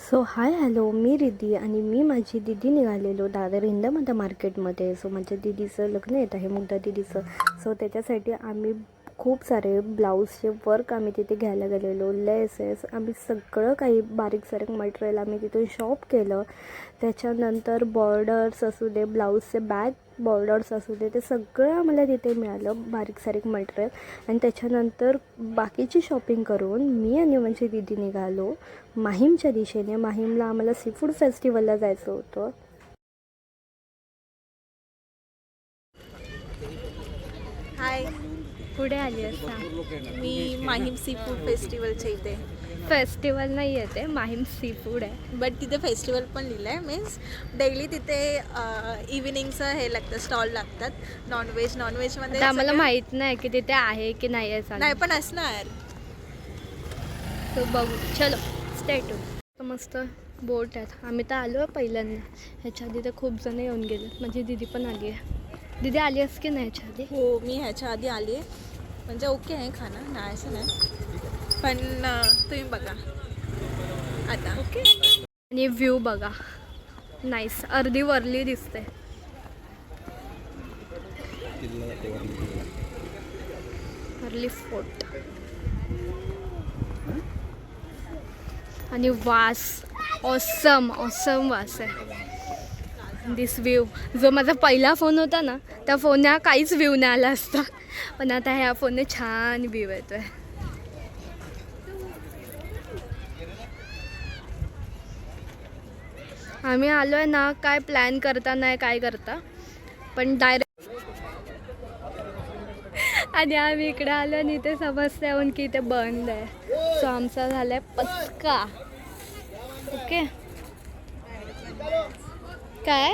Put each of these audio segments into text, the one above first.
So hi hello, मी रिद्धी आणि मी माझी दिदी निघालेलो दादर इंदामता मार्केटमध्ये. सो माझ्या दिदीचं लग्न येत आहे, मुग्धा दिदीचं. सो त्याच्यासाठी आम्ही खूप सारे ब्लाऊजचे वर्क आम्ही तिथे घ्यायला गेलेलो, लेसेस, आम्ही सगळं काही बारीक सारीक मटेरियल आम्ही तिथून शॉप केलं. त्याच्यानंतर बॉर्डर्स असू दे, ब्लाऊजचे बॅक बॉर्डर्स असू दे, ते सगळं आम्हाला तिथे मिळालं बारीक सारीक मटेरियल. आणि त्याच्यानंतर बाकीची शॉपिंग करून मी आणि माझी दिदी निघालो माहीमच्या दिशेने. माहीमला आम्हाला सीफूड फेस्टिवलला जायचं होतं. हाय, पुढे आली असता. मी माहीम सी फूड फेस्टिवलच्या इथे. फेस्टिवल नाही येते, माहीम सी फूड आहे. बट तिथे फेस्टिवल पण लिहिलं आहे. मीन्स डेली तिथे इव्हिनिंगचं हे लागतं, स्टॉल लागतात नॉनव्हेजमध्ये. आम्हाला माहित नाही की तिथे आहे की नाही आहे. नाही पण असणार. तो बघू, चलो स्टेट. मस्त बोट आहेत. आम्ही तर आलो आहे पहिल्यांदा. ह्याच्या आधी तर खूप जण येऊन गेले. माझी दिदी पण आली आहे. दिदी आली आहेस की नाही ह्याच्या आधी? हो, मी ह्याच्या आधी आली आहे. म्हणजे ओके आहे खाणं, नाही असं नाही, पण तुम्ही बघा आता. ओके. आणि व्ह्यू बघा, नाईस. अर्धी वरली दिसते. वरली फोर्ट. आणि वास, ऑसम वास आहे. दिस व्ह्यू. जो माझा पहिला फोन होता ना, त्या फोनला काहीच व्ह्यू नाही आला असता, पण आता ह्या फोनने छान व्ह्यू येतो आहे. आम्ही आलो आहे ना, काय प्लॅन करता नाही काय करता, पण डायरेक्ट. आणि आम्ही इकडे आलो आणि इथे समजते येऊन की इथे बंद आहे. सो आमचा झाला आहे पचका. ओके, काय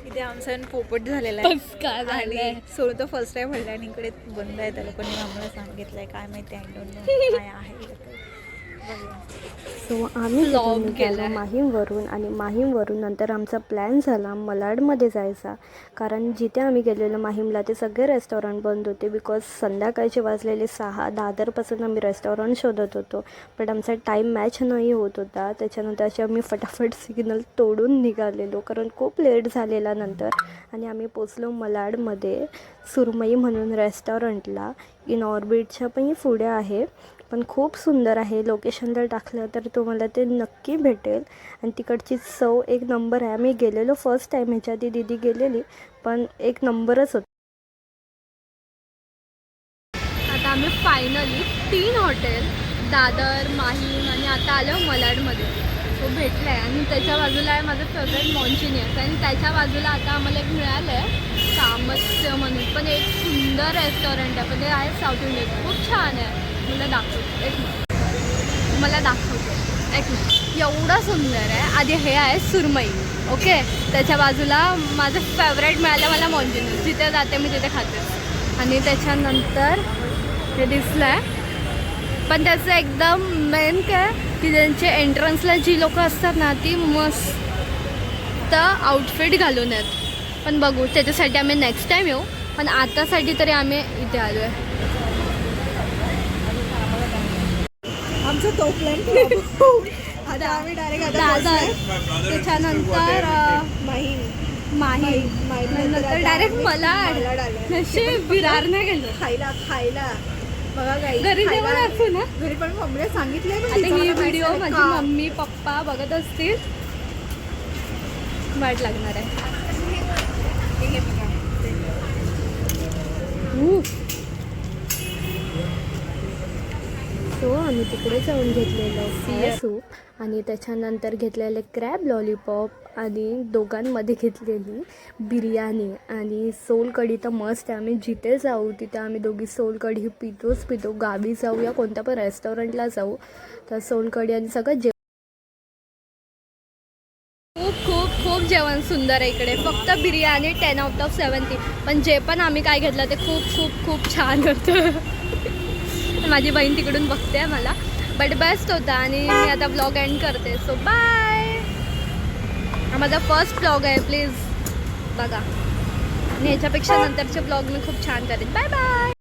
इथे आमचा पोपट झालेला आहे. पचका आणि झालाय. सोडून तो फर्स्ट टाइम म्हणला आणि इकडे बंद आहे. त्या लोकांनी आम्हाला सांगितलंय, काय माहिती, आय डोंट नो काय आहे. सो आम्ही Vlog गेलो केलाय. माहीमवरून. आणि माहीमवरून नंतर आमचा प्लॅन झाला मलाडमध्ये जायचा. कारण जिथे आम्ही गेलेलो माहीमला ते सगळे रेस्टॉरंट बंद होते. बिकॉज संध्याकाळचे वाजलेले 6. दादरपासून आम्ही रेस्टॉरंट शोधत होतो, पण आमचा टाईम मॅच नाही होत होता. त्याच्यानंतर असे आम्ही फटाफट सिग्नल तोडून निघालेलो, कारण खूप लेट झालेला नंतर. आणि आम्ही पोचलो मलाडमध्ये सुरमई म्हणून रेस्टॉरंटला. इन ऑर्बिटच्या पण पुढे आहे, पण खूप सुंदर आहे. लोकेशन जर टाकलं तर तुम्हाला ते नक्की भेटेल. आणि तिकडची चव एक नंबर आहे. आम्ही गेलेलो फर्स्ट टाईम, ह्याच्या आधी दिदी गेलेली, पण एक नंबरच होतं. आता आम्ही फायनली 3 हॉटेल, दादर, माहीम आणि आता आलो मलाडमध्ये. तो भेटला आहे. आणि त्याच्या बाजूला आहे माझं फेवरेट मॉन्चिनियस. आणि त्याच्या बाजूला आता आम्हाला एक मिळालं आहे कामस्य म्हणून, पण एक सुंदर रेस्टॉरंट आहे, पण ते आहे साऊथ इंडियन. खूप छान आहे. मला दाखवतो एक मिनिट. एवढं सुंदर आहे. आधी हे आहे सुरमई. ओके, त्याच्या बाजूला माझं फेवरेट मिळालं मला मॉन्चिनियस. जिथे जाते मी तिथे खाते. आणि त्याच्यानंतर हे दिसलं आहे, पण त्याचं एकदम मेन काय की त्यांचे एंट्रन्सला जी लोक असतात ना, ती मस्त आउटफिट घालून आहेत. पण बघू, त्याच्यासाठी आम्ही नेक्स्ट टाईम येऊ, पण आतासाठी तरी आम्ही इथे आलो आहे. आमचा तो प्लॅन आता आम्ही डायरेक्ट दादर, त्याच्यानंतर माहीम, नंतर डायरेक्ट मलाड. नशीब विरार नाही गेलो खायला. बघा काही घरी जेवण असू ना. घरी पण मम्मीला सांगितलंय. आता ही व्हिडिओ माझी मम्मी पप्पा बघत असतील, वाट लागणार आहे. सो आम्ही तिकडे जाऊन घेतलेलं सी सूप आणि त्याच्यानंतर घेतलेले क्रॅब लॉलीपॉप आणि दोघांमध्ये घेतलेली बिर्याणी आणि सोलकढी. तर मस्त आहे. आम्ही जिथे जाऊ तिथे आम्ही दोघी सोलकढी पितो. गावी जाऊ या कोणत्या पण रेस्टॉरंटला जाऊ तर सोलकढी आणि सगळं खूप जेवण सुंदर आहे इकडे. फक्त बिर्याणी 10/70. पण जे पण आम्ही काय घेतलं ते खूप छान होतं. माझी बहीण तिकडून बघते मला, बट बेस्ट होता. आणि मी आता ब्लॉग एंड करते. So bye. हा माझा फर्स्ट ब्लॉग आहे, प्लीज बघा. आणि ह्याच्यापेक्षा नंतरचे ब्लॉग मी खूप छान करेन. Bye bye.